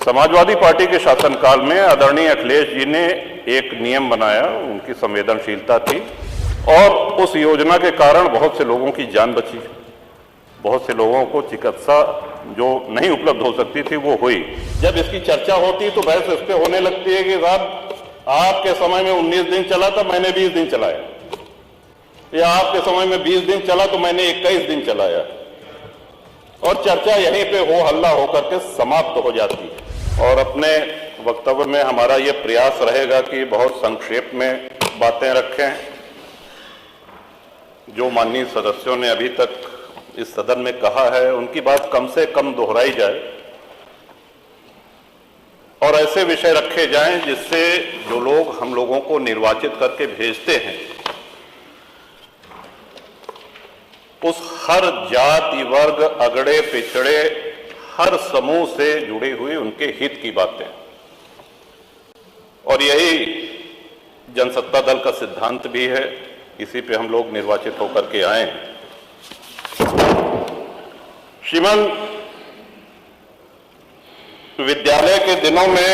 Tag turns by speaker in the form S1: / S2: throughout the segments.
S1: Samajwadi party के शासनकाल में आदरणीय अखिलेश जी ने एक नियम बनाया, उनकी संवेदनशीलता थी और उस योजना के कारण बहुत से लोगों की जान बची। बहुत से लोगों को चिकित्सा जो नहीं उपलब्ध हो सकती थी वो हुई। जब इसकी चर्चा होती तो बहस इस पे होने लगती है कि साहब आपके समय में 19 दिन चला था, मैंने 20 दिन चलाया, या आपके समय में 20 दिन चला तो मैंने 21 दिन चलाया, और चर्चा यहीं पे हो हल्ला होकर के समाप्त हो जाती है। और अपने वक्तव्य में हमारा ये प्रयास रहेगा कि बहुत संक्षेप में बातें रखें। जो माननीय सदस्यों ने अभी तक इस सदन में कहा है उनकी बात कम से कम दोहराई जाए और ऐसे विषय रखे जाएं जिससे जो लोग हम लोगों को निर्वाचित करके भेजते हैं उस हर जाति वर्ग अगड़े पिछड़े हर समूह से जुड़ी हुई उनके हित की बातें, और यही जनसत्ता दल का सिद्धांत भी है। इसी पे हम लोग निर्वाचित होकर के आए हैं। श्रीमान, विद्यालय के दिनों में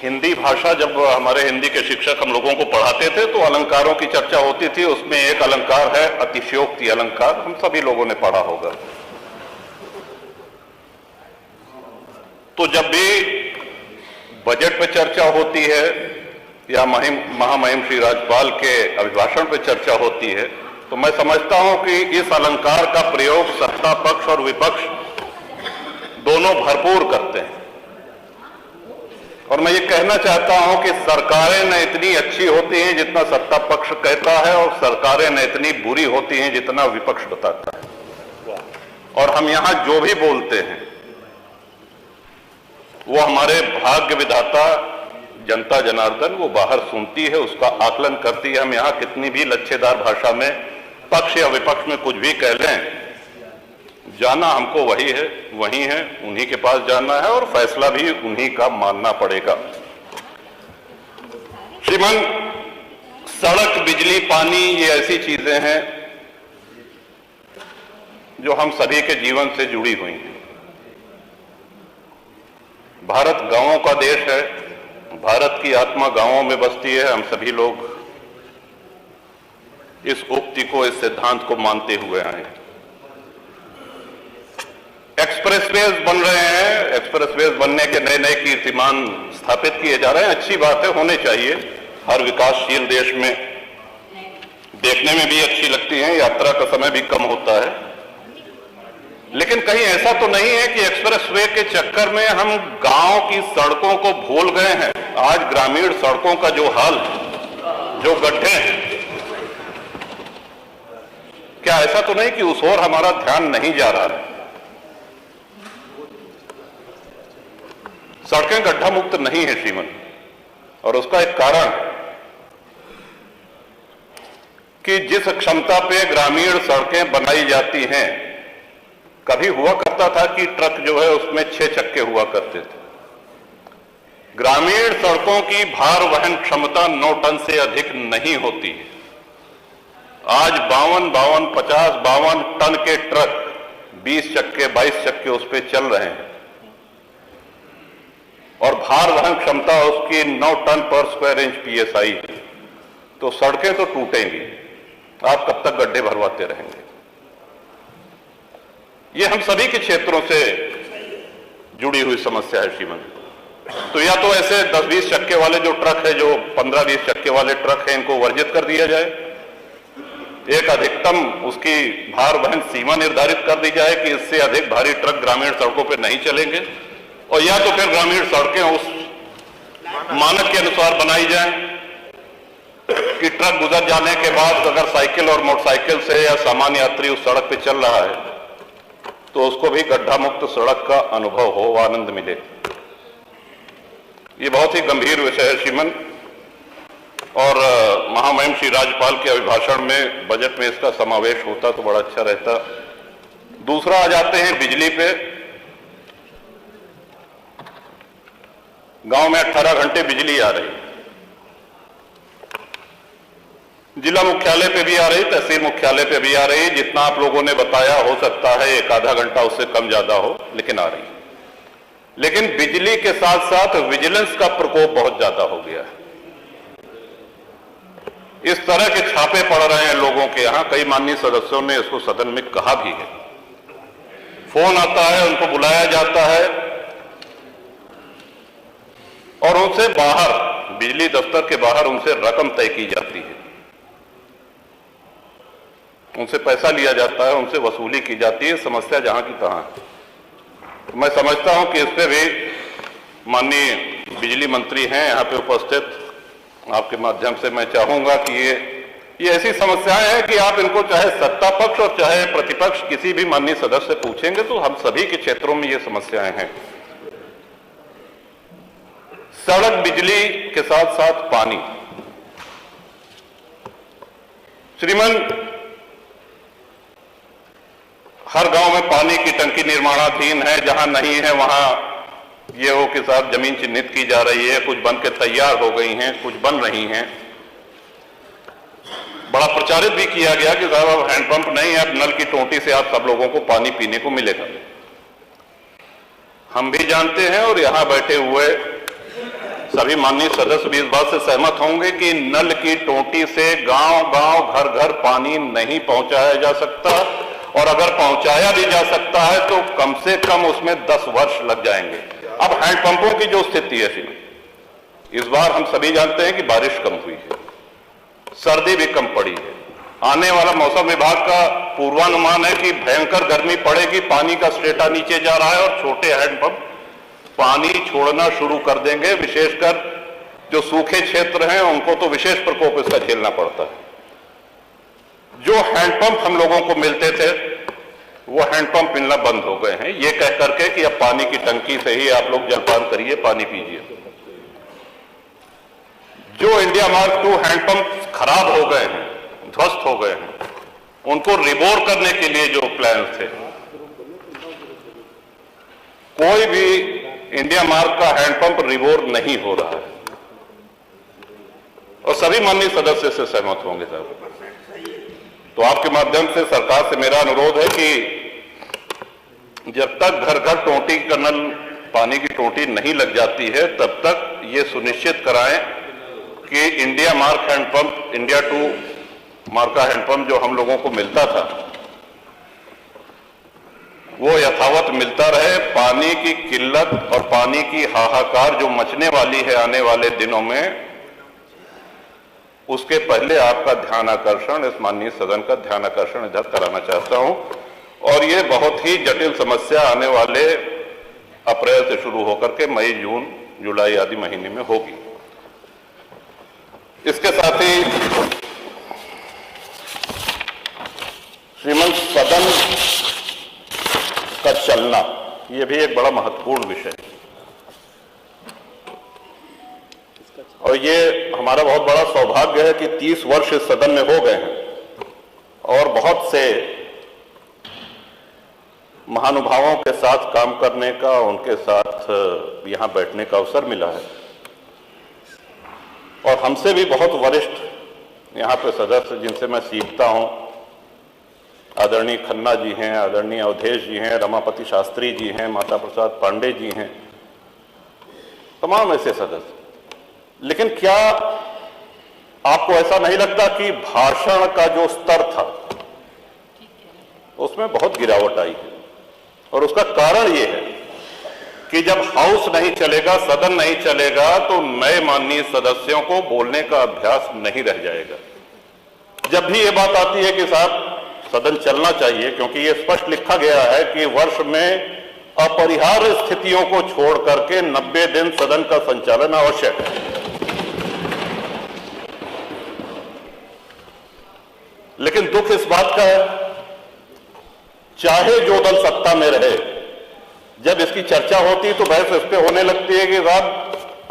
S1: हिंदी भाषा, जब हमारे हिंदी के शिक्षक हम लोगों को पढ़ाते थे तो अलंकारों की चर्चा होती थी। उसमें एक अलंकार है अतिशयोक्ति अलंकार, हम सभी लोगों ने पढ़ा होगा। तो जब भी बजट पे चर्चा होती है या महामहिम श्री राज्यपाल के अभिभाषण पे चर्चा होती है तो मैं समझता हूं कि इस अलंकार का प्रयोग सत्ता पक्ष और विपक्ष दोनों भरपूर करते हैं। और मैं ये कहना चाहता हूं कि सरकारें न इतनी अच्छी होती हैं जितना सत्ता पक्ष कहता है, और सरकारें न इतनी बुरी होती हैं जितना विपक्ष बताता है। और हम यहां जो भी बोलते हैं वो हमारे भाग्य विधाता जनता जनार्दन वो बाहर सुनती है, उसका आकलन करती है। हम यहां कितनी भी लच्छेदार भाषा में पक्ष या विपक्ष में कुछ भी कह लें, जाना हमको वही है, वही है, उन्हीं के पास जाना है और फैसला भी उन्हीं का मानना पड़ेगा। श्रीमान, सड़क, बिजली, पानी ये ऐसी चीजें हैं जो हम सभी के जीवन से जुड़ी हुई हैं। भारत गांवों का देश है, भारत की आत्मा गांवों में बसती है। हम सभी लोग इस उक्ति को, इस सिद्धांत को मानते हुए आए हैं। एक्सप्रेसवेज बन रहे हैं, एक्सप्रेसवेज बनने के नए नए कीर्तिमान स्थापित किए जा रहे हैं। अच्छी बात है, होने चाहिए। हर विकासशील देश में देखने में भी अच्छी लगती हैं, यात्रा का समय भी कम होता है। लेकिन कहीं ऐसा तो नहीं है कि एक्सप्रेसवे के चक्कर में हम गांव की सड़कों को भूल गए हैं। आज ग्रामीण सड़कों का जो हाल, जो गड्ढे हैं, क्या ऐसा तो नहीं कि उस ओर हमारा ध्यान नहीं जा रहा है? सड़कें गड्ढा मुक्त नहीं है श्रीमन, और उसका एक कारण कि जिस क्षमता पे ग्रामीण सड़कें बनाई जाती हैं, कभी हुआ करता था कि ट्रक जो है उसमें 6 चक्के हुआ करते थे। ग्रामीण सड़कों की भार वहन क्षमता 9 टन से अधिक नहीं होती है। आज 52 टन के ट्रक 20 चक्के 22 चक्के उस पर चल रहे हैं और भार वहन क्षमता उसकी 9 टन पर स्क्वायर इंच PSI है। तो सड़कें तो टूटेंगी, आप कब तक गड्ढे भरवाते रहेंगे? ये हम सभी के क्षेत्रों से जुड़ी हुई समस्या है श्रीमान। तो या तो ऐसे 10-20 चक्के वाले जो ट्रक है, जो 15-20 चक्के वाले ट्रक हैं, इनको वर्जित कर दिया जाए। एक अधिकतम उसकी भार वहन सीमा निर्धारित कर दी जाए कि इससे अधिक भारी ट्रक ग्रामीण सड़कों पर नहीं चलेंगे, और या तो फिर ग्रामीण सड़कें उस मानक के अनुसार बनाई जाएं कि ट्रक गुजर जाने के बाद अगर साइकिल और मोटरसाइकिल से या सामान्य यात्री उस सड़क पे चल रहा है तो उसको भी गड्ढा मुक्त सड़क का अनुभव हो, आनंद मिले। ये बहुत ही गंभीर विषय है श्रीमन, और महामहिम श्री राज्यपाल के अभिभाषण में बजट में इसका समावेश होता तो बड़ा अच्छा रहता। दूसरा आ जाते हैं बिजली पे। गांव में 18 घंटे बिजली आ रही, जिला मुख्यालय पे भी आ रही, तहसील मुख्यालय पे भी आ रही। जितना आप लोगों ने बताया, हो सकता है 1 आधा घंटा उससे कम ज्यादा हो, लेकिन आ रही। लेकिन बिजली के साथ साथ विजिलेंस का प्रकोप बहुत ज्यादा हो गया है। इस तरह के छापे पड़ रहे हैं लोगों के यहां, कई माननीय सदस्यों ने इसको सदन में कहा भी है। फोन आता है, उनको बुलाया जाता है और उनसे बाहर, बिजली दफ्तर के बाहर उनसे रकम तय की जाती है, उनसे पैसा लिया जाता है, उनसे वसूली की जाती है। समस्या जहां की तहां है। मैं समझता हूं कि इस पे भी माननीय बिजली मंत्री हैं यहां पे उपस्थित, आपके माध्यम से मैं चाहूंगा कि ये ऐसी समस्याएं हैं कि आप इनको चाहे सत्ता पक्ष और चाहे प्रतिपक्ष किसी भी माननीय सदस्य से पूछेंगे तो हम सभी के क्षेत्रों में ये समस्याएं हैं। सड़क, बिजली के साथ साथ पानी। श्रीमान, हर गांव में पानी की टंकी निर्माणाधीन है, जहां नहीं है वहां गेहूं के साथ जमीन चिन्हित की जा रही है, कुछ बन के तैयार हो गई हैं, कुछ बन रही हैं। बड़ा प्रचारित भी किया गया कि साहब अब हैंडपंप नहीं है, अब नल की टोंटी से आप सब लोगों को पानी पीने को मिलेगा। हम भी जानते हैं और यहां बैठे हुए सभी माननीय सदस्य भी इस बात से सहमत होंगे कि नल की टोंटी से गांव-गांव, घर-घर पानी नहीं पहुंचाया जा सकता, और अगर पहुंचाया भी जा सकता है तो कम से कम उसमें 10 वर्ष लग जाएंगे। अब हैंडपंपों की जो स्थिति है, इस बार हम सभी जानते हैं कि बारिश कम हुई है, सर्दी भी कम पड़ी है। आने वाला मौसम विभाग का पूर्वानुमान है कि भयंकर गर्मी पड़ेगी, पानी का स्टेटा नीचे जा रहा है और छोटे हैंडपंप पानी छोड़ना शुरू कर देंगे। विशेषकर जो सूखे क्षेत्र हैं उनको तो विशेष प्रकोप इसका झेलना पड़ता है। जो हैंडपंप हम लोगों को मिलते थे वो हैंडपंप मिलना बंद हो गए हैं, ये कह करके कि अब पानी की टंकी से ही आप लोग जलपान करिए, पानी पीजिए। जो इंडिया मार्क 2 हैंडपंप खराब हो गए हैं, ध्वस्त हो गए हैं, उनको रिबोर करने के लिए जो प्लान थे, कोई भी इंडिया मार्क का हैंडपंप रिबोर नहीं हो रहा है। और सभी माननीय सदस्य से सहमत होंगे साहब। तो आपके माध्यम से सरकार से मेरा अनुरोध है कि जब तक घर घर टोंटी का नल, पानी की टोंटी नहीं लग जाती है, तब तक ये सुनिश्चित कराएं कि India mark handpump, India 2 mark का हैंडपंप जो हम लोगों को मिलता था वो यथावत मिलता रहे। पानी की किल्लत और पानी की हाहाकार जो मचने वाली है आने वाले दिनों में, उसके पहले आपका ध्यान आकर्षण, इस माननीय सदन का ध्यान आकर्षण इधर कराना चाहता हूं। और ये बहुत ही जटिल समस्या आने वाले अप्रैल से शुरू होकर के मई, जून, जुलाई आदि महीने में होगी। इसके साथ ही श्रीमंत, सदन का चलना ये भी एक बड़ा महत्वपूर्ण विषय है और ये हमारा बहुत बड़ा सौभाग्य है कि 30 वर्ष इस सदन में हो गए हैं और बहुत से महानुभावों के साथ काम करने का, उनके साथ यहां बैठने का अवसर मिला है। और हमसे भी बहुत वरिष्ठ यहाँ पे सदस्य जिनसे मैं सीखता हूं, आदरणीय खन्ना जी हैं, आदरणीय अवधेश जी हैं, रमापति शास्त्री जी हैं, माता प्रसाद पांडे जी हैं, तमाम ऐसे सदस्य। लेकिन क्या आपको ऐसा नहीं लगता कि भाषण का जो स्तर था उसमें बहुत गिरावट आई है? और उसका कारण ये है कि जब हाउस नहीं चलेगा, सदन नहीं चलेगा, तो नए माननीय सदस्यों को बोलने का अभ्यास नहीं रह जाएगा। जब भी ये बात आती है कि साहब सदन चलना चाहिए, क्योंकि ये स्पष्ट लिखा गया है कि वर्ष में अपरिहार्य स्थितियों को छोड़ करके 90 दिन सदन का संचालन आवश्यक है। लेकिन दुख इस बात का है, चाहे जो दल सत्ता में रहे, जब इसकी चर्चा होती तो बहस इस पे होने लगती है कि साहब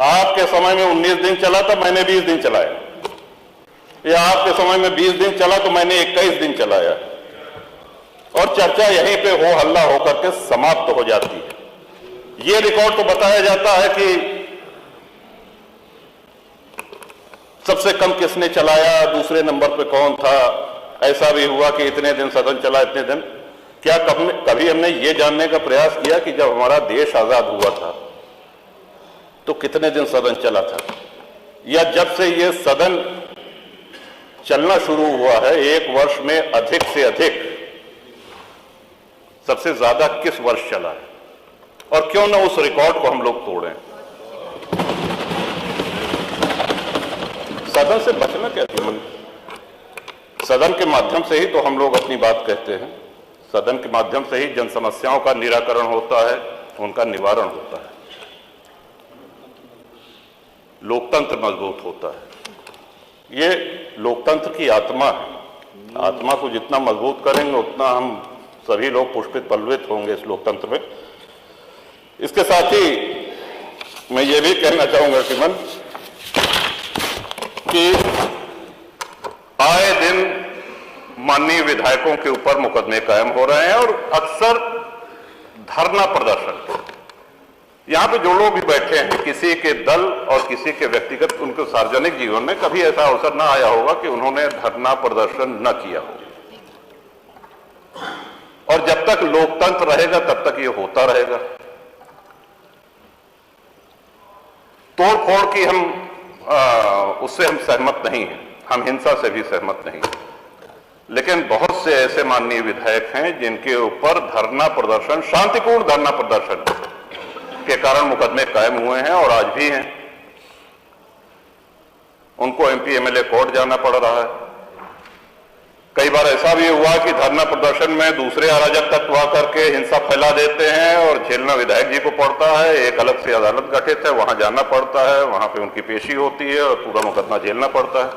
S1: आपके समय में 19 दिन चला था, मैंने 20 दिन चलाया, या आपके समय में 20 दिन चला तो मैंने 21 दिन चलाया, और चर्चा यहीं पे हो हल्ला होकर के समाप्त हो जाती है। ये रिकॉर्ड तो बताया जाता है कि सबसे कम किसने चलाया, दूसरे नंबर पे कौन था, ऐसा भी हुआ कि इतने दिन सदन चला, इतने दिन। क्या कभी हमने ये जानने का प्रयास किया कि जब हमारा देश आजाद हुआ था तो कितने दिन सदन चला था, या जब से ये सदन चलना शुरू हुआ है एक वर्ष में अधिक से अधिक सबसे ज्यादा किस वर्ष चला है, और क्यों ना उस रिकॉर्ड को हम लोग तोड़ें। सदन से बचना क्या थी? सदन के माध्यम से ही तो हम लोग अपनी बात कहते हैं, सदन के माध्यम से ही जन समस्याओं का निराकरण होता है, उनका निवारण होता है, लोकतंत्र मजबूत होता है। ये लोकतंत्र की आत्मा है। आत्मा को जितना मजबूत करेंगे उतना हम सभी लोग पुष्पित पल्लवित होंगे इस लोकतंत्र में। इसके साथ ही मैं ये भी कहना चाहूंगा श्रीमन कि आए दिन माननीय विधायकों के ऊपर मुकदमे कायम हो रहे हैं, और अक्सर धरना प्रदर्शन, यहां पे जो लोग भी बैठे हैं, किसी के दल और किसी के व्यक्तिगत उनके सार्वजनिक जीवन में कभी ऐसा अवसर ना आया होगा कि उन्होंने धरना प्रदर्शन न किया हो। और जब तक लोकतंत्र रहेगा तब तक ये होता रहेगा। तोड़ फोड़ की उससे हम सहमत नहीं हैं, हम हिंसा से भी सहमत नहीं हैं, लेकिन बहुत से ऐसे माननीय विधायक हैं जिनके ऊपर धरना प्रदर्शन, शांतिपूर्ण धरना प्रदर्शन के कारण मुकदमे कायम हुए हैं और आज भी हैं। उनको एमपी एमएलए कोर्ट जाना पड़ रहा है। कई बार ऐसा भी हुआ कि धरना प्रदर्शन में दूसरे अराजक तत्व आकर के हिंसा फैला देते हैं और झेलना विधायक जी को पड़ता है। एक अलग से अदालत गठित है, वहां जाना पड़ता है, वहां पे उनकी पेशी होती है और पूरा मुकदमा झेलना पड़ता है।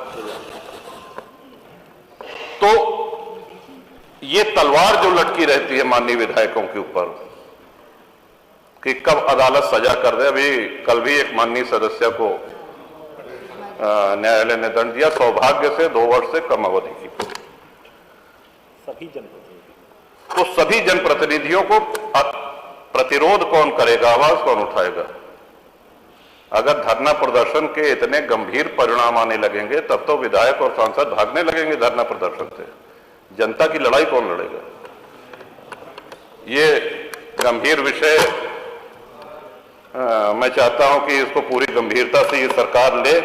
S1: तो ये तलवार जो लटकी रहती है माननीय विधायकों के ऊपर कि कब अदालत सजा कर दे। अभी कल भी एक माननीय सदस्य को न्यायालय ने दंड दिया, सौभाग्य से 2 वर्ष से कम अवधि की। तो सभी जनप्रतिनिधियों को प्रतिरोध कौन करेगा, आवाज कौन उठाएगा? अगर धरना प्रदर्शन के इतने गंभीर परिणाम आने लगेंगे तब तो विधायक और सांसद भागने लगेंगे धरना प्रदर्शन से। जनता की लड़ाई कौन लड़ेगा? ये गंभीर विषय मैं चाहता हूं कि इसको पूरी गंभीरता से ये सरकार ले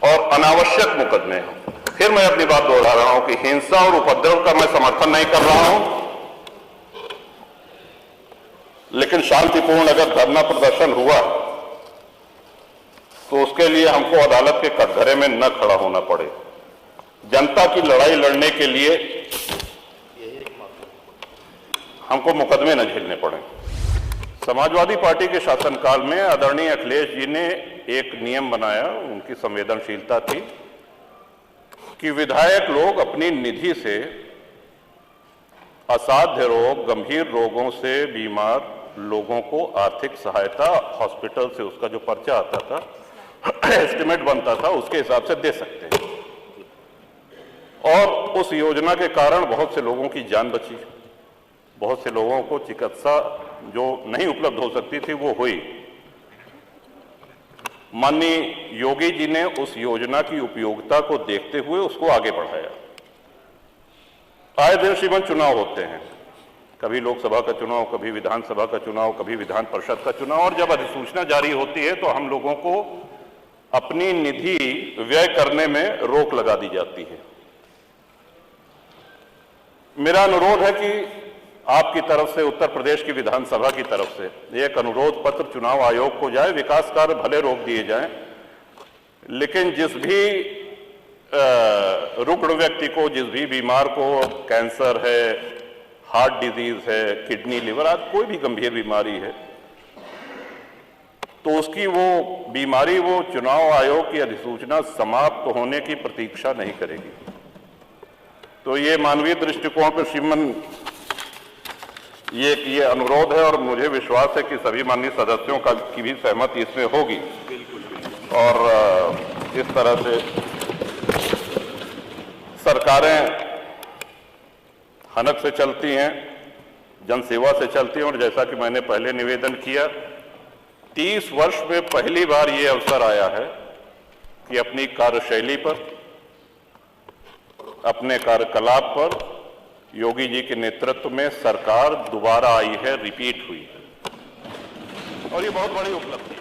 S1: और अनावश्यक मुकदमे हों। फिर मैं अपनी बात दोहरा रहा हूं कि हिंसा और उपद्रव का मैं समर्थन नहीं कर रहा हूं, लेकिन शांतिपूर्ण अगर धरना प्रदर्शन हुआ तो उसके लिए हमको अदालत के कटघरे में न खड़ा होना पड़े। जनता की लड़ाई लड़ने के लिए हमको मुकदमे न झेलने पड़े। समाजवादी पार्टी के शासनकाल में आदरणीय अखिलेश जी ने एक नियम बनाया, उनकी संवेदनशीलता थी कि विधायक लोग अपनी निधि से असाध्य रोग, गंभीर रोगों से बीमार लोगों को आर्थिक सहायता हॉस्पिटल से उसका जो पर्चा आता था, एस्टिमेट बनता था, उसके हिसाब से दे सकते हैं। और उस योजना के कारण बहुत से लोगों की जान बची, बहुत से लोगों को चिकित्सा जो नहीं उपलब्ध हो सकती थी वो हुई। माननीय योगी जी ने उस योजना की उपयोगिता को देखते हुए उसको आगे बढ़ाया। आए दिन श्रीमन चुनाव होते हैं, कभी लोकसभा का चुनाव, कभी विधानसभा का चुनाव, कभी विधान परिषद का चुनाव, और जब अधिसूचना जारी होती है तो हम लोगों को अपनी निधि व्यय करने में रोक लगा दी जाती है। मेरा अनुरोध है कि आपकी तरफ से, उत्तर प्रदेश की विधानसभा की तरफ से एक अनुरोध पत्र चुनाव आयोग को जाए। विकास कार्य भले रोक दिए जाएं, लेकिन जिस भी रुग्ण व्यक्ति को, जिस भी बीमार को कैंसर है, हार्ट डिजीज है, किडनी, लिवर आदि कोई भी गंभीर बीमारी है, तो उसकी वो बीमारी वो चुनाव आयोग की अधिसूचना समाप्त होने की प्रतीक्षा नहीं करेगी। तो ये मानवीय दृष्टिकोण पर श्रीमन ये अनुरोध है, और मुझे विश्वास है कि सभी माननीय सदस्यों की भी सहमति इसमें होगी। और इस तरह से सरकारें हनक से चलती हैं, जनसेवा से चलती हैं, और जैसा कि मैंने पहले निवेदन किया, 30 वर्ष में पहली बार ये अवसर आया है कि अपनी कार्यशैली पर, अपने कार्यकलाप पर योगी जी के नेतृत्व में सरकार दोबारा आई है, रिपीट हुई है, और ये बहुत बड़ी उपलब्धि है।